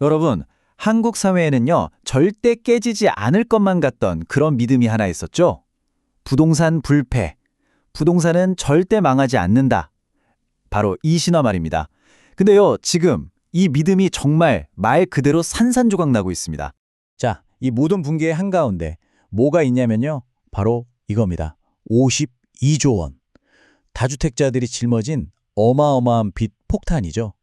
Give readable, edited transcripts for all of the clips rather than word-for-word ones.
여러분, 한국 사회에는요, 절대 깨지지 않을 것만 같던 그런 믿음이 하나 있었죠? 부동산 불패. 부동산은 절대 망하지 않는다. 바로 이 신화 말입니다. 근데요, 지금 이 믿음이 정말 말 그대로 산산조각 나고 있습니다. 자, 이 모든 붕괴의 한가운데 뭐가 있냐면요. 바로 이겁니다. 52조 원. 다주택자들이 짊어진 어마어마한 빚 폭탄이죠.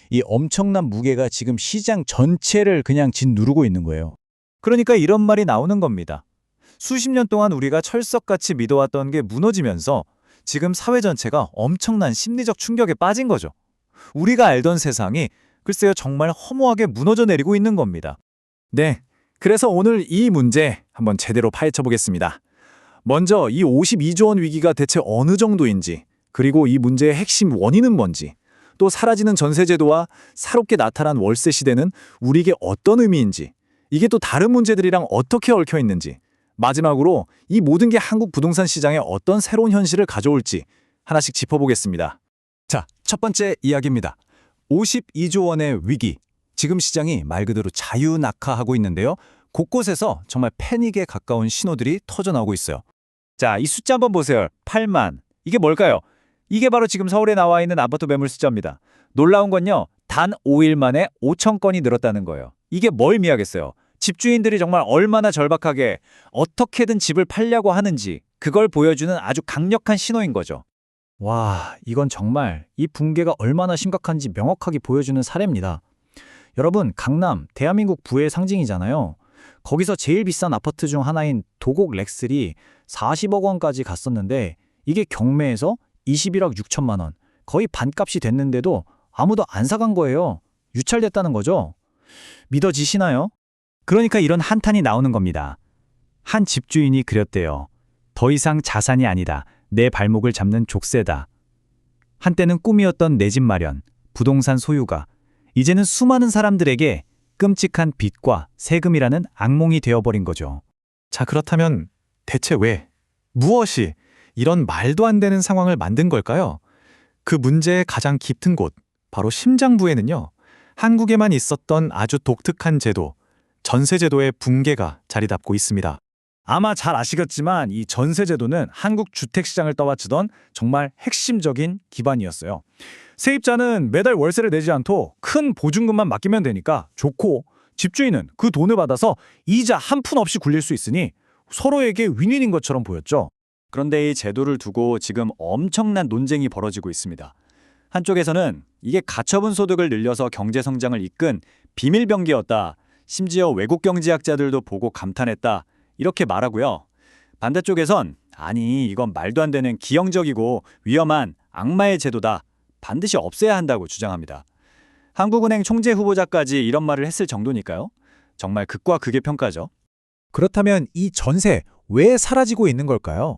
이 엄청난 무게가 지금 시장 전체를 그냥 짓누르고 있는 거예요. 그러니까 이런 말이 나오는 겁니다. 수십 년 동안 우리가 철석같이 믿어왔던 게 무너지면서 지금 사회 전체가 엄청난 심리적 충격에 빠진 거죠. 우리가 알던 세상이 글쎄요 정말 허무하게 무너져 내리고 있는 겁니다. 네, 그래서 오늘 이 문제 한번 제대로 파헤쳐 보겠습니다. 먼저 이 52조 원 위기가 대체 어느 정도인지, 그리고 이 문제의 핵심 원인은 뭔지, 또 사라지는 전세제도와 새롭게 나타난 월세 시대는 우리에게 어떤 의미인지, 이게 또 다른 문제들이랑 어떻게 얽혀 있는지, 마지막으로 이 모든 게 한국 부동산 시장에 어떤 새로운 현실을 가져올지 하나씩 짚어보겠습니다. 자, 첫 번째 이야기입니다. 52조 원의 위기. 지금 시장이 말 그대로 자유낙하하고 있는데요. 곳곳에서 정말 패닉에 가까운 신호들이 터져나오고 있어요. 자, 이 숫자 한번 보세요. 8만. 이게 뭘까요? 이게 바로 지금 서울에 나와 있는 아파트 매물 숫자입니다. 놀라운 건요. 단 5일 만에 5천 건이 늘었다는 거예요. 이게 뭘 의미하겠어요? 집주인들이 정말 얼마나 절박하게 어떻게든 집을 팔려고 하는지 그걸 보여주는 아주 강력한 신호인 거죠. 와, 이건 정말 이 붕괴가 얼마나 심각한지 명확하게 보여주는 사례입니다. 여러분, 강남, 대한민국 부의 상징이잖아요. 거기서 제일 비싼 아파트 중 하나인 도곡 렉슬이 40억 원까지 갔었는데 이게 경매에서 21억 6천만 원, 거의 반값이 됐는데도 아무도 안 사간 거예요. 유찰됐다는 거죠. 믿어지시나요? 그러니까 이런 한탄이 나오는 겁니다. 한 집주인이 그렸대요. 더 이상 자산이 아니다. 내 발목을 잡는 족쇄다. 한때는 꿈이었던 내 집 마련, 부동산 소유가 이제는 수많은 사람들에게 끔찍한 빚과 세금이라는 악몽이 되어버린 거죠. 자, 그렇다면 대체 왜, 무엇이 이런 말도 안 되는 상황을 만든 걸까요? 그 문제의 가장 깊은 곳, 바로 심장부에는요, 한국에만 있었던 아주 독특한 제도, 전세제도의 붕괴가 자리 잡고 있습니다. 아마 잘 아시겠지만 이 전세제도는 한국 주택시장을 떠받치던 정말 핵심적인 기반이었어요. 세입자는 매달 월세를 내지 않고 큰 보증금만 맡기면 되니까 좋고, 집주인은 그 돈을 받아서 이자 한 푼 없이 굴릴 수 있으니 서로에게 윈윈인 것처럼 보였죠. 그런데 이 제도를 두고 지금 엄청난 논쟁이 벌어지고 있습니다. 한쪽에서는 이게 가처분 소득을 늘려서 경제 성장을 이끈 비밀병기였다. 심지어 외국 경제학자들도 보고 감탄했다. 이렇게 말하고요. 반대쪽에선 아니 이건 말도 안 되는 기형적이고 위험한 악마의 제도다. 반드시 없애야 한다고 주장합니다. 한국은행 총재 후보자까지 이런 말을 했을 정도니까요. 정말 극과 극의 평가죠. 그렇다면 이 전세 왜 사라지고 있는 걸까요?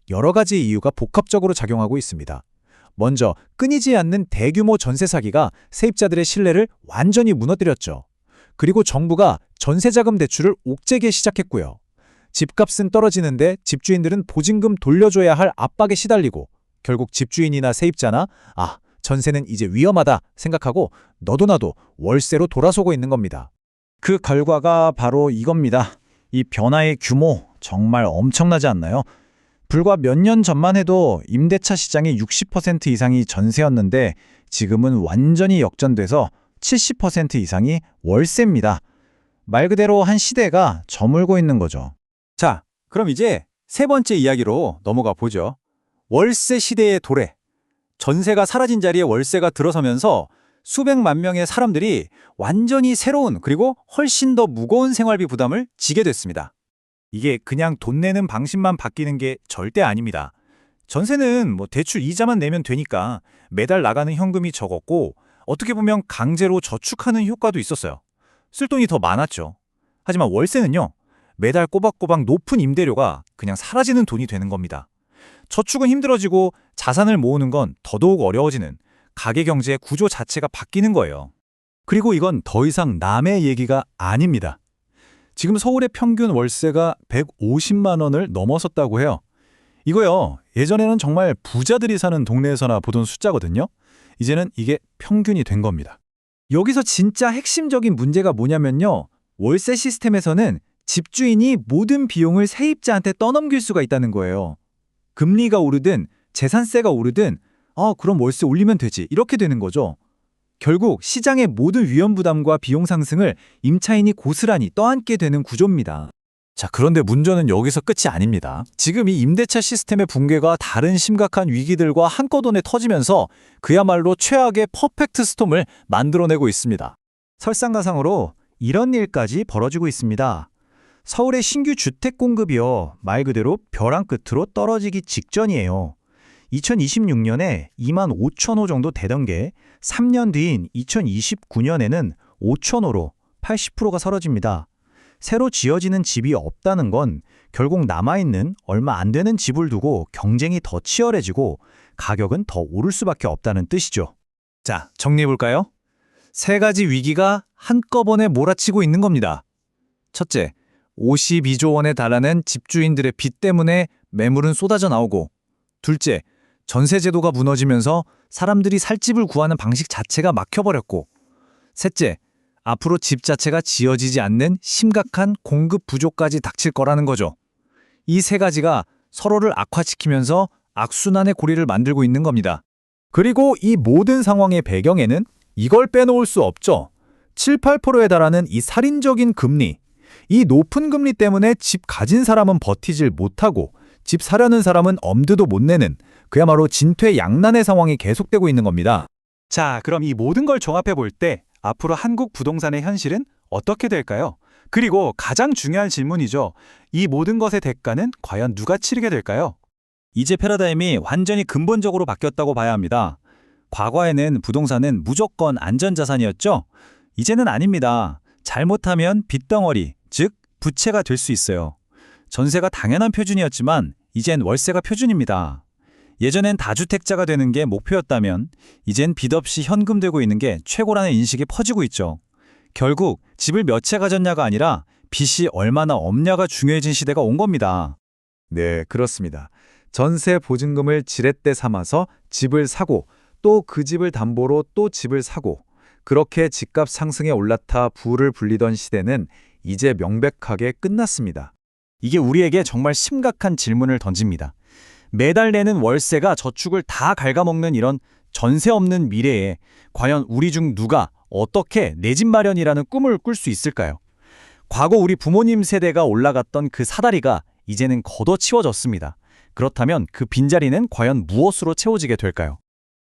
여러 가지 이유가 복합적으로 작용하고 있습니다. 먼저 끊이지 않는 대규모 전세 사기가 세입자들의 신뢰를 완전히 무너뜨렸죠. 그리고 정부가 전세자금 대출을 옥죄게 시작했고요. 집값은 떨어지는데 집주인들은 보증금 돌려줘야 할 압박에 시달리고 결국 집주인이나 세입자나 전세는 이제 위험하다 생각하고 너도 나도 월세로 돌아서고 있는 겁니다. 그 결과가 바로 이겁니다. 이 변화의 규모 정말 엄청나지 않나요? 불과 몇 년 전만 해도 임대차 시장의 60% 이상이 전세였는데 지금은 완전히 역전돼서 70% 이상이 월세입니다. 말 그대로 한 시대가 저물고 있는 거죠. 자, 그럼 이제 세 번째 이야기로 넘어가 보죠. 월세 시대의 도래. 전세가 사라진 자리에 월세가 들어서면서 수백만 명의 사람들이 완전히 새로운 그리고 훨씬 더 무거운 생활비 부담을 지게 됐습니다. 이게 그냥 돈 내는 방식만 바뀌는 게 절대 아닙니다. 전세는 대출 이자만 내면 되니까 매달 나가는 현금이 적었고 어떻게 보면 강제로 저축하는 효과도 있었어요. 쓸 돈이 더 많았죠. 하지만 월세는요. 매달 꼬박꼬박 높은 임대료가 그냥 사라지는 돈이 되는 겁니다. 저축은 힘들어지고 자산을 모으는 건 더더욱 어려워지는 가계경제의 구조 자체가 바뀌는 거예요. 그리고 이건 더 이상 남의 얘기가 아닙니다. 지금 서울의 평균 월세가 150만 원을 넘어섰다고 해요. 이거요, 예전에는 정말 부자들이 사는 동네에서나 보던 숫자거든요. 이제는 이게 평균이 된 겁니다. 여기서 진짜 핵심적인 문제가 뭐냐면요. 월세 시스템에서는 집주인이 모든 비용을 세입자한테 떠넘길 수가 있다는 거예요. 금리가 오르든 재산세가 오르든 그럼 월세 올리면 되지 이렇게 되는 거죠. 결국 시장의 모든 위험 부담과 비용 상승을 임차인이 고스란히 떠안게 되는 구조입니다. 자, 그런데 문제는 여기서 끝이 아닙니다. 지금 이 임대차 시스템의 붕괴가 다른 심각한 위기들과 한꺼번에 터지면서 그야말로 최악의 퍼펙트 스톰을 만들어내고 있습니다. 설상가상으로 이런 일까지 벌어지고 있습니다. 서울의 신규 주택 공급이요, 말 그대로 벼랑 끝으로 떨어지기 직전이에요. 2026년에 2만 5천 호 정도 되던 게 3년 뒤인 2029년에는 5천 호로 80%가 사라집니다. 새로 지어지는 집이 없다는 건 결국 남아있는 얼마 안 되는 집을 두고 경쟁이 더 치열해지고 가격은 더 오를 수밖에 없다는 뜻이죠. 자, 정리해볼까요? 세 가지 위기가 한꺼번에 몰아치고 있는 겁니다. 첫째, 52조 원에 달하는 집주인들의 빚 때문에 매물은 쏟아져 나오고, 둘째, 전세제도가 무너지면서 사람들이 살 집을 구하는 방식 자체가 막혀버렸고, 셋째, 앞으로 집 자체가 지어지지 않는 심각한 공급 부족까지 닥칠 거라는 거죠. 이 세 가지가 서로를 악화시키면서 악순환의 고리를 만들고 있는 겁니다. 그리고 이 모든 상황의 배경에는 이걸 빼놓을 수 없죠. 7, 8%에 달하는 이 살인적인 금리. 이 높은 금리 때문에 집 가진 사람은 버티질 못하고 집 사려는 사람은 엄두도 못 내는 그야말로 진퇴양난의 상황이 계속되고 있는 겁니다. 자, 그럼 이 모든 걸 종합해 볼 때 앞으로 한국 부동산의 현실은 어떻게 될까요? 그리고 가장 중요한 질문이죠. 이 모든 것의 대가는 과연 누가 치르게 될까요? 이제 패러다임이 완전히 근본적으로 바뀌었다고 봐야 합니다. 과거에는 부동산은 무조건 안전자산이었죠? 이제는 아닙니다. 잘못하면 빚덩어리, 즉 부채가 될 수 있어요. 전세가 당연한 표준이었지만 이젠 월세가 표준입니다. 예전엔 다주택자가 되는 게 목표였다면 이젠 빚 없이 현금 되고 있는 게 최고라는 인식이 퍼지고 있죠. 결국 집을 몇 채 가졌냐가 아니라 빚이 얼마나 없냐가 중요해진 시대가 온 겁니다. 네, 그렇습니다. 전세 보증금을 지렛대 삼아서 집을 사고 또 그 집을 담보로 또 집을 사고 그렇게 집값 상승에 올라타 부를 불리던 시대는 이제 명백하게 끝났습니다. 이게 우리에게 정말 심각한 질문을 던집니다. 매달 내는 월세가 저축을 다 갉아먹는 이런 전세 없는 미래에 과연 우리 중 누가 어떻게 내 집 마련이라는 꿈을 꿀 수 있을까요? 과거 우리 부모님 세대가 올라갔던 그 사다리가 이제는 걷어치워졌습니다. 그렇다면 그 빈자리는 과연 무엇으로 채워지게 될까요?